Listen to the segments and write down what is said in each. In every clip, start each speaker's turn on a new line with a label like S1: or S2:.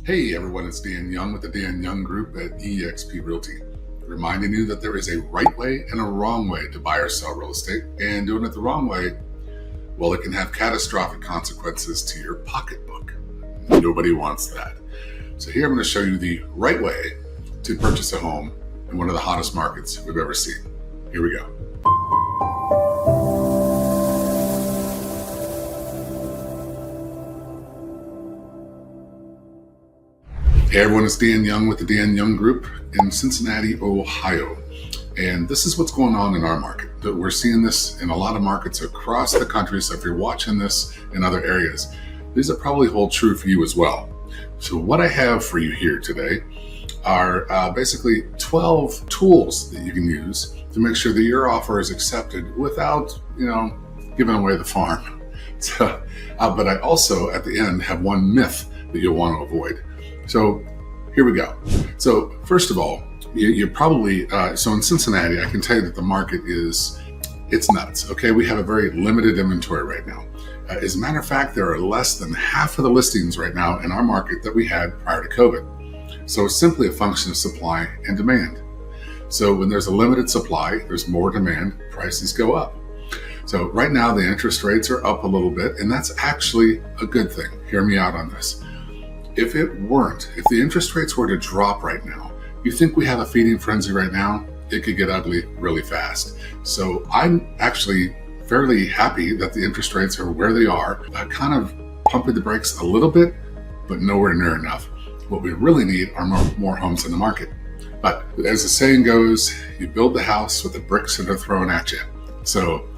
S1: Hey everyone, it's Dan Young with the Dan Young Group at eXp Realty, reminding you that there is a right way and a wrong way to buy or sell real estate, and doing it the wrong way, well, it can have catastrophic consequences to your pocketbook. Nobody wants that. So here I'm going to show you the right way to purchase a home in one of the hottest markets we've ever seen. Here we go. Hey everyone, it's Dan Young with the Dan Young Group in Cincinnati, Ohio. And this is what's going on in our market. We're seeing this in a lot of markets across the country. So if you're watching this in other areas, these will probably hold true for you as well. So what I have for you here today are basically 12 tools that you can use to make sure that your offer is accepted without, giving away the farm. So, but I also, at the end, have one myth that you'll want to avoid. So here we go. So first of all, you're probably, so in Cincinnati, I can tell you that the market it's nuts. Okay, we have a very limited inventory right now. As a matter of fact, there are less than half of the listings right now in our market that we had prior to COVID. So it's simply a function of supply and demand. So when there's a limited supply, there's more demand, prices go up. So right now the interest rates are up a little bit, and that's actually a good thing. Hear me out on this. If the interest rates were to drop right now, you think we have a feeding frenzy right now? It could get ugly really fast. So I'm actually fairly happy that the interest rates are where they are, kind of pumping the brakes a little bit, but nowhere near enough. What we really need are more homes in the market. But as the saying goes, you build the house with the bricks that are thrown at you. So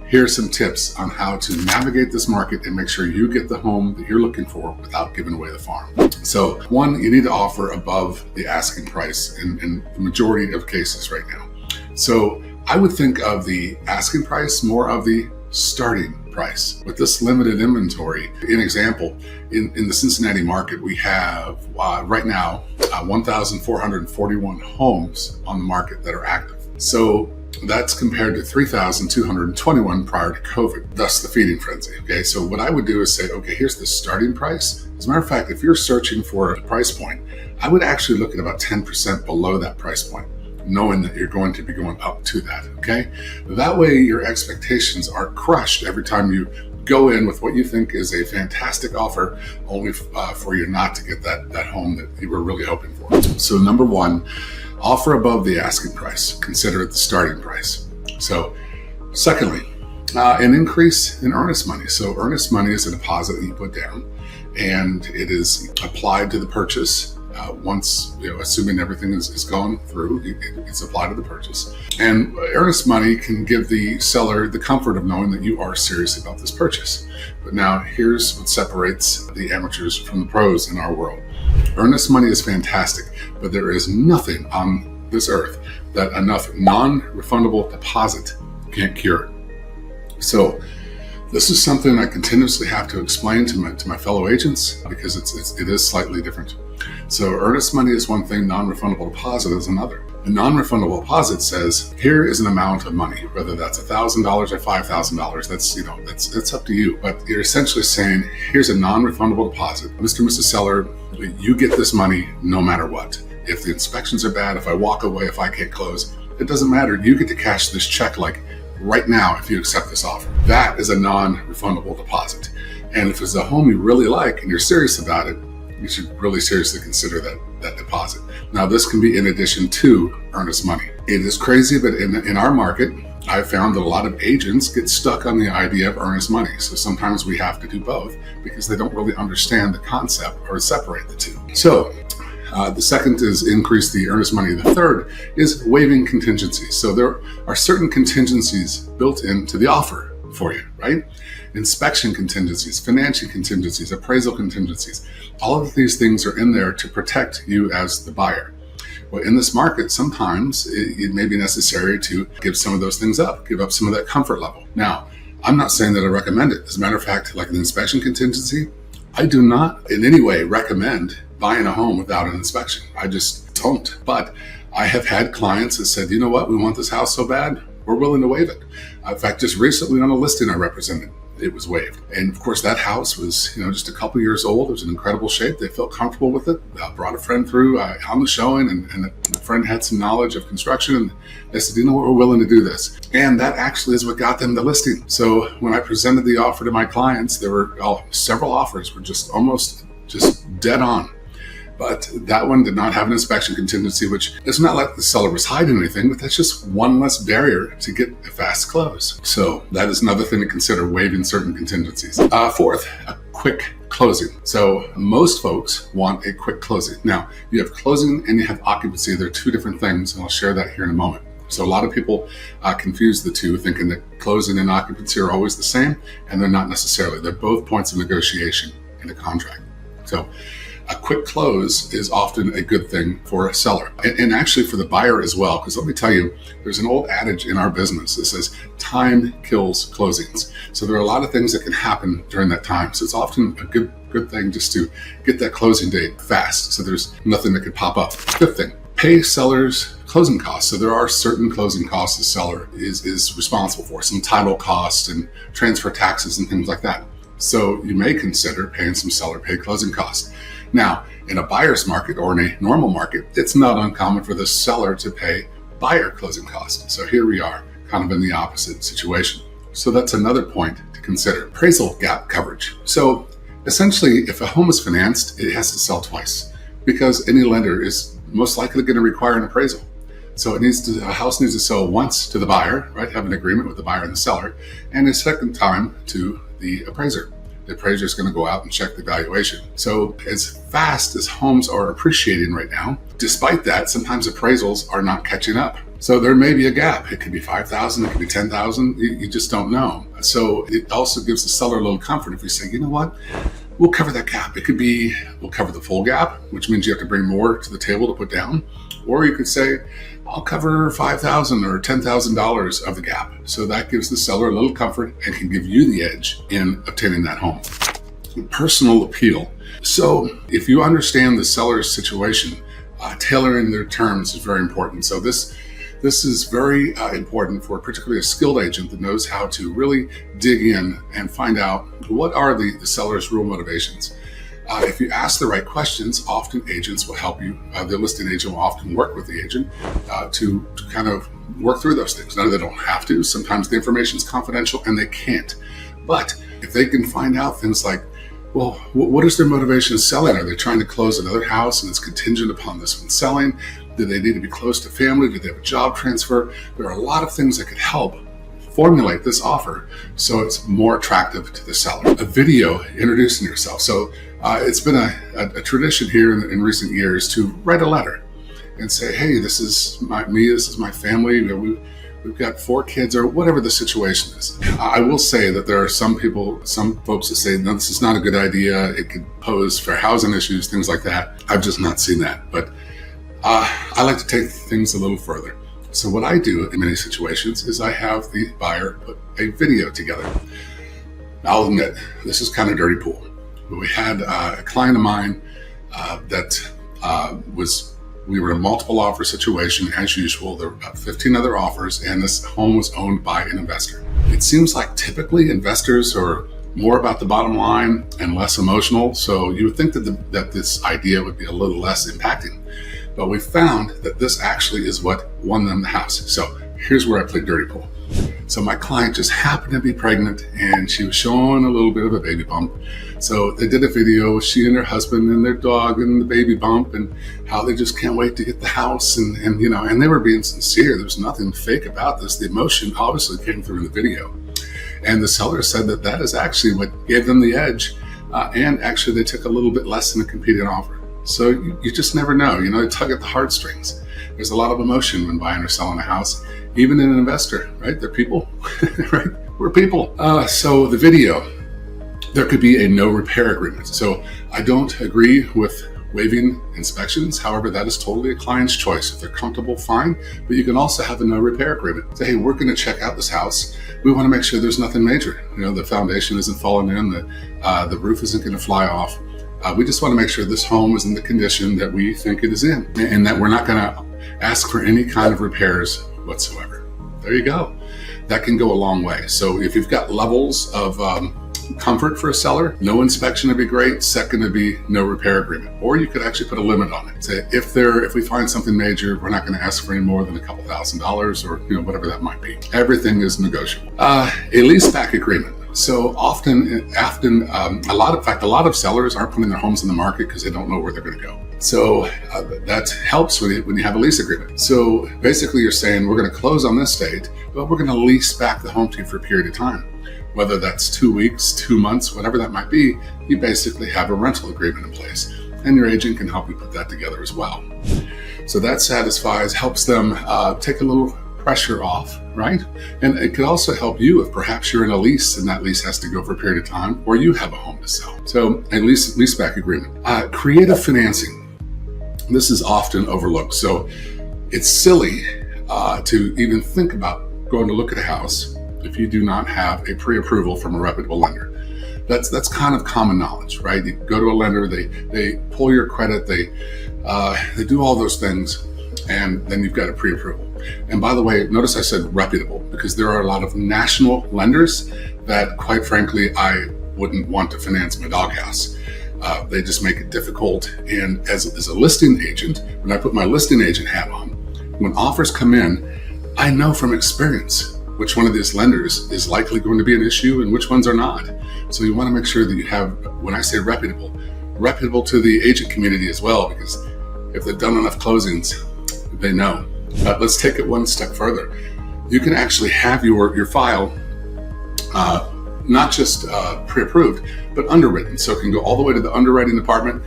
S1: here's some tips on how to navigate this market and make sure you get the home that you're looking for without giving away the farm. So one, you need to offer above the asking price in the majority of cases right now. So I would think of the asking price more of the starting price. With this limited inventory, an example, in the Cincinnati market, we have right now 1,441 homes on the market that are active. So that's compared to 3,221 prior to COVID, thus the feeding frenzy. Okay, so what I would do is say, okay, here's the starting price. As a matter of fact, if you're searching for a price point, I would actually look at about 10% below that price point, knowing that you're going to be going up to that, okay? That way your expectations are crushed every time you go in with what you think is a fantastic offer, only for you not to get that home that you were really hoping for. So number one, offer above the asking price. Consider it the starting price. So secondly, an increase in earnest money. So earnest money is a deposit that you put down, and it is applied to the purchase. Once, assuming everything is gone through, it's applied to the purchase. And earnest money can give the seller the comfort of knowing that you are serious about this purchase. But now here's what separates the amateurs from the pros in our world. Earnest money is fantastic, but there is nothing on this earth that enough non-refundable deposit can't cure. So this is something I continuously have to explain to my fellow agents because it is slightly different. So earnest money is one thing, non-refundable deposit is another. A non-refundable deposit says, here is an amount of money, whether that's $1,000 or $5,000, that's up to you. But you're essentially saying, here's a non-refundable deposit. Mr. and Mrs. Seller, you get this money no matter what. If the inspections are bad, if I walk away, if I can't close, it doesn't matter. You get to cash this check right now if you accept this offer. That is a non-refundable deposit. And if it's a home you really like and you're serious about it, you should really seriously consider that deposit. Now, this can be in addition to earnest money. It is crazy, but in our market, I've found that a lot of agents get stuck on the idea of earnest money. So sometimes we have to do both because they don't really understand the concept or separate the two. So the second is increase the earnest money. The third is waiving contingencies. So there are certain contingencies built into the offer for you, right? Inspection contingencies, financing contingencies, appraisal contingencies. All of these things are in there to protect you as the buyer. Well, in this market, sometimes it may be necessary to give some of those things up, give up some of that comfort level. Now, I'm not saying that I recommend it. As a matter of fact, like an inspection contingency, I do not in any way recommend buying a home without an inspection. I just don't. But I have had clients that said, you know what, we want this house so bad, we're willing to waive it. In fact, just recently on a listing I represented, it was waived. And of course, that house was, just a couple years old. It was in incredible shape. They felt comfortable with it. Brought a friend through on the showing, and the friend had some knowledge of construction. And they said, you know what, we're willing to do this. And that actually is what got them the listing. So when I presented the offer to my clients, there were several offers were just dead on. But that one did not have an inspection contingency, which is not like the seller was hiding anything, but that's just one less barrier to get a fast close. So that is another thing to consider, waiving certain contingencies. Fourth, a quick closing. So most folks want a quick closing. Now, you have closing and you have occupancy. They're two different things, and I'll share that here in a moment. So a lot of people confuse the two, thinking that closing and occupancy are always the same, and they're not necessarily. They're both points of negotiation in a contract. So a quick close is often a good thing for a seller, and actually for the buyer as well, because let me tell you, there's an old adage in our business that says time kills closings. So there are a lot of things that can happen during that time. So it's often a good thing just to get that closing date fast, so there's nothing that could pop up. Fifth thing, pay sellers closing costs. So there are certain closing costs the seller is responsible for, some title costs and transfer taxes and things like that. So you may consider paying some seller paid closing costs. Now, in a buyer's market or in a normal market, it's not uncommon for the seller to pay buyer closing costs. So here we are, kind of in the opposite situation. So that's another point to consider. Appraisal gap coverage. So essentially, if a home is financed, it has to sell twice, because any lender is most likely going to require an appraisal. So a house needs to sell once to the buyer, right? Have an agreement with the buyer and the seller, and a second time to the appraiser. The appraiser is going to go out and check the valuation. So as fast as homes are appreciating right now, despite that, sometimes appraisals are not catching up. So there may be a gap. It could be 5,000, it could be 10,000. You just don't know. So it also gives the seller a little comfort if we say, you know what, we'll cover that gap. It could be, we'll cover the full gap, which means you have to bring more to the table to put down. Or you could say, I'll cover $5,000 or $10,000 of the gap. So that gives the seller a little comfort and can give you the edge in obtaining that home. Personal appeal. So if you understand the seller's situation, tailoring their terms is very important. So this is very important for particularly a skilled agent that knows how to really dig in and find out what are the seller's real motivations. If you ask the right questions, often agents will help you. The listing agent will often work with the agent to kind of work through those things. Now, they don't have to. Sometimes the information is confidential and they can't. But if they can find out things like, well, what is their motivation in selling? Are they trying to close another house and it's contingent upon this one selling? Do they need to be close to family? Do they have a job transfer? There are a lot of things that could help formulate this offer so it's more attractive to the seller. A video introducing yourself. So it's been a tradition here in recent years to write a letter and say, hey, this is this is my family. We've got 4 kids, or whatever the situation is. I will say that there are some folks that say, no, this is not a good idea. It could pose fair housing issues, things like that. I've just not seen that. But I like to take things a little further. So what I do in many situations is I have the buyer put a video together. Now, I'll admit, this is kind of dirty pool. But we had a client of mine we were in a multiple offer situation as usual. There were about 15 other offers, and this home was owned by an investor. It seems like typically investors are more about the bottom line and less emotional. So you would think that this idea would be a little less impacting. But we found that this actually is what won them the house. So here's where I played dirty pool. So my client just happened to be pregnant and she was showing a little bit of a baby bump. So they did a video, she and her husband and their dog and the baby bump, and how they just can't wait to get the house. And they were being sincere. There was nothing fake about this. The emotion obviously came through in the video. And the seller said that is actually what gave them the edge. And actually they took a little bit less than a competing offer. So you just never know, they tug at the heartstrings. There's a lot of emotion when buying or selling a house, even in an investor, right? They're people, right? We're people. So the video, there could be a no repair agreement. So I don't agree with waiving inspections. However, that is totally a client's choice. If they're comfortable, fine. But you can also have a no repair agreement. Say, hey, we're going to check out this house. We want to make sure there's nothing major. The foundation isn't falling in, the roof isn't going to fly off. We just want to make sure this home is in the condition that we think it is in, and that we're not going to ask for any kind of repairs whatsoever. There you go. That can go a long way. So if you've got levels of comfort for a seller, no inspection would be great. Second would be no repair agreement. Or you could actually put a limit on it. Say if we find something major, we're not going to ask for any more than a couple $1,000 or whatever that might be. Everything is negotiable. A leaseback agreement. So often, a lot of sellers aren't putting their homes in the market because they don't know where they're going to go. So that helps when you have a lease agreement. So basically you're saying we're going to close on this date, but we're going to lease back the home to you for a period of time. Whether that's 2 weeks, 2 months, whatever that might be, you basically have a rental agreement in place. And your agent can help you put that together as well. So that helps them take a little pressure off, right? And it could also help you if perhaps you're in a lease and that lease has to go for a period of time, or you have a home to sell. So a leaseback agreement. Creative financing. This is often overlooked. So it's silly to even think about going to look at a house if you do not have a pre-approval from a reputable lender. That's kind of common knowledge, right? You go to a lender, they pull your credit, they do all those things, and then you've got a pre-approval. And by the way, notice I said reputable, because there are a lot of national lenders that, quite frankly, I wouldn't want to finance my doghouse. They just make it difficult. And as a listing agent, when I put my listing agent hat on, when offers come in, I know from experience which one of these lenders is likely going to be an issue and which ones are not. So you want to make sure that you have, when I say reputable to the agent community as well, because if they've done enough closings, they know. Let's take it one step further. You can actually have your file not just pre-approved, but underwritten. So it can go all the way to the underwriting department.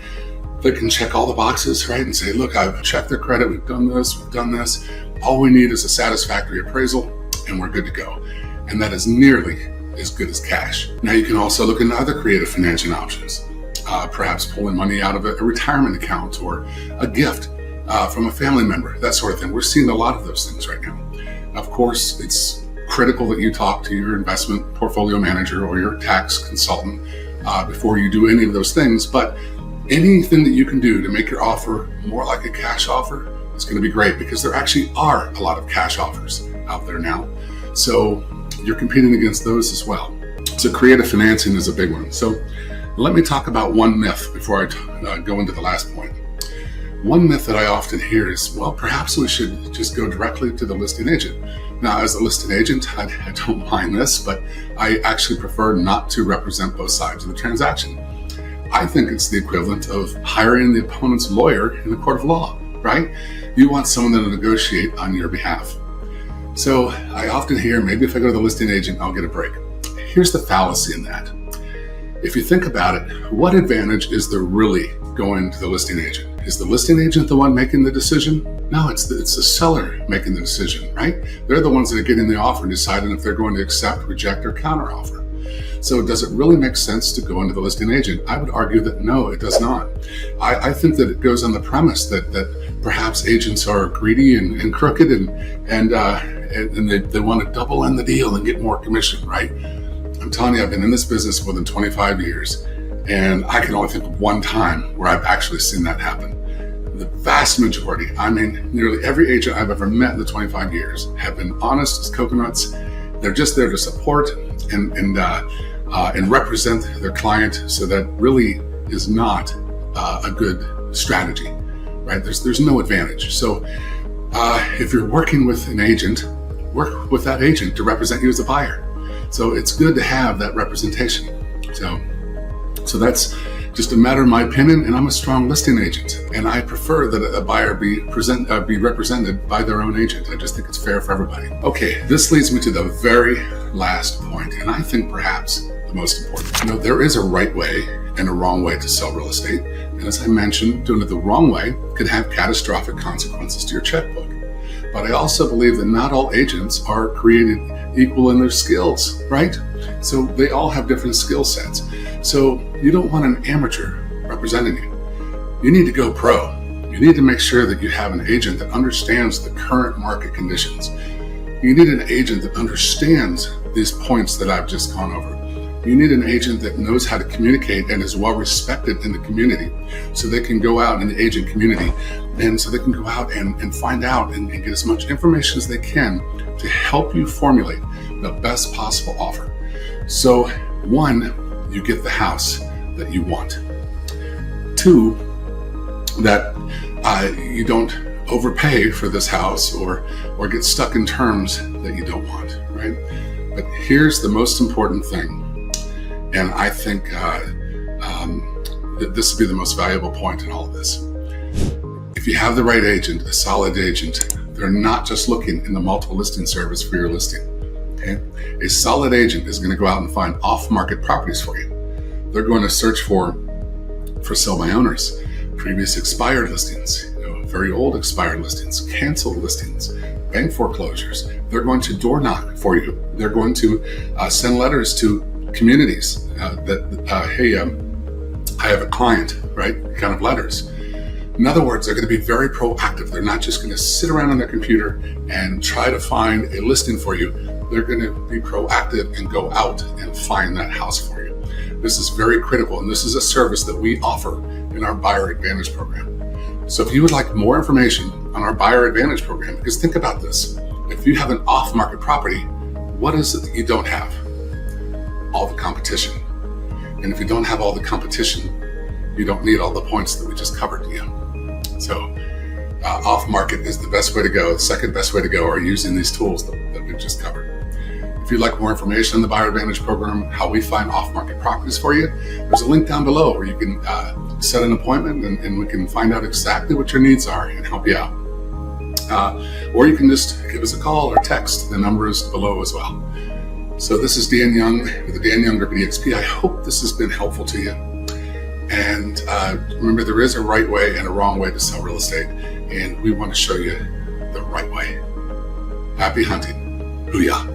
S1: They can check all the boxes, right? And say, look, I've checked their credit. We've done this. All we need is a satisfactory appraisal, and we're good to go. And that is nearly as good as cash. Now you can also look into other creative financing options, perhaps pulling money out of a retirement account or a gift from a family member, that sort of thing. We're seeing a lot of those things right now. Of course, it's critical that you talk to your investment portfolio manager or your tax consultant before you do any of those things. But anything that you can do to make your offer more like a cash offer is going to be great, because there actually are a lot of cash offers out there now. So you're competing against those as well. So creative financing is a big one. So let me talk about one myth before I go into the last point. One myth that I often hear is, well, perhaps we should just go directly to the listing agent. Now, as a listing agent, I don't mind this, but I actually prefer not to represent both sides of the transaction. I think it's the equivalent of hiring the opponent's lawyer in a court of law, right? You want someone that will negotiate on your behalf. So I often hear, maybe if I go to the listing agent, I'll get a break. Here's the fallacy in that. If you think about it, what advantage is there really going to the listing agent? Is the listing agent the one making the decision? No, it's the seller making the decision, right? They're the ones that are getting the offer and deciding if they're going to accept, reject, or counteroffer. So does it really make sense to go into the listing agent? I would argue that no, it does not. I think that it goes on the premise that perhaps agents are greedy and crooked and they want to double in the deal and get more commission, right? I'm telling you, I've been in this business more than 25 years, and I can only think of one time where I've actually seen that happen. The vast majority, I mean, nearly every agent I've ever met in the 25 years have been honest as coconuts. They're just there to support and represent their client. So that really is not a good strategy, right? There's no advantage. So if you're working with an agent, work with that agent to represent you as a buyer. So it's good to have that representation. So that's just a matter of my opinion, and I'm a strong listing agent, and I prefer that a buyer be represented by their own agent. I just think it's fair for everybody. Okay, this leads me to the very last point, and I think perhaps the most important. There is a right way and a wrong way to sell real estate, and as I mentioned, doing it the wrong way could have catastrophic consequences to your checkbook. But I also believe that not all agents are created equal in their skills, right? So they all have different skill sets. So you don't want an amateur representing you. You need to go pro. You need to make sure that you have an agent that understands the current market conditions. You need an agent that understands these points that I've just gone over. You need an agent that knows how to communicate and is well respected in the community, so they can go out in the agent community, and so they can go out and find out and get as much information as they can to help you formulate the best possible offer. So 1, you get the house that you want. 2, that you don't overpay for this house or get stuck in terms that you don't want, right? But here's the most important thing, and I think that this would be the most valuable point in all of this. If you have the right agent, a solid agent, they're not just looking in the multiple listing service for your listing. Okay? A solid agent is going to go out and find off-market properties for you. They're going to search for sale by owners, previous expired listings, very old expired listings, canceled listings, bank foreclosures. They're going to door knock for you. They're going to send letters to communities hey, I have a client, right? Kind of letters. In other words, they're going to be very proactive. They're not just going to sit around on their computer and try to find a listing for you. They're going to be proactive and go out and find that house for you. This is very critical, and this is a service that we offer in our Buyer Advantage program. So if you would like more information on our Buyer Advantage program, because think about this, if you have an off-market property, what is it that you don't have? All the competition. And if you don't have all the competition, you don't need all the points that we just covered to you. So off-market is the best way to go. The second best way to go are using these tools that we've just covered. If you'd like more information on the Buyer Advantage program, how we find off-market properties for you, there's a link down below where you can set an appointment and we can find out exactly what your needs are and help you out. Or you can just give us a call or text. The number is below as well. So this is Dan Young with the Dan Young Group at EXP. I hope this has been helpful to you. And remember, there is a right way and a wrong way to sell real estate, and we want to show you the right way. Happy hunting. Booyah.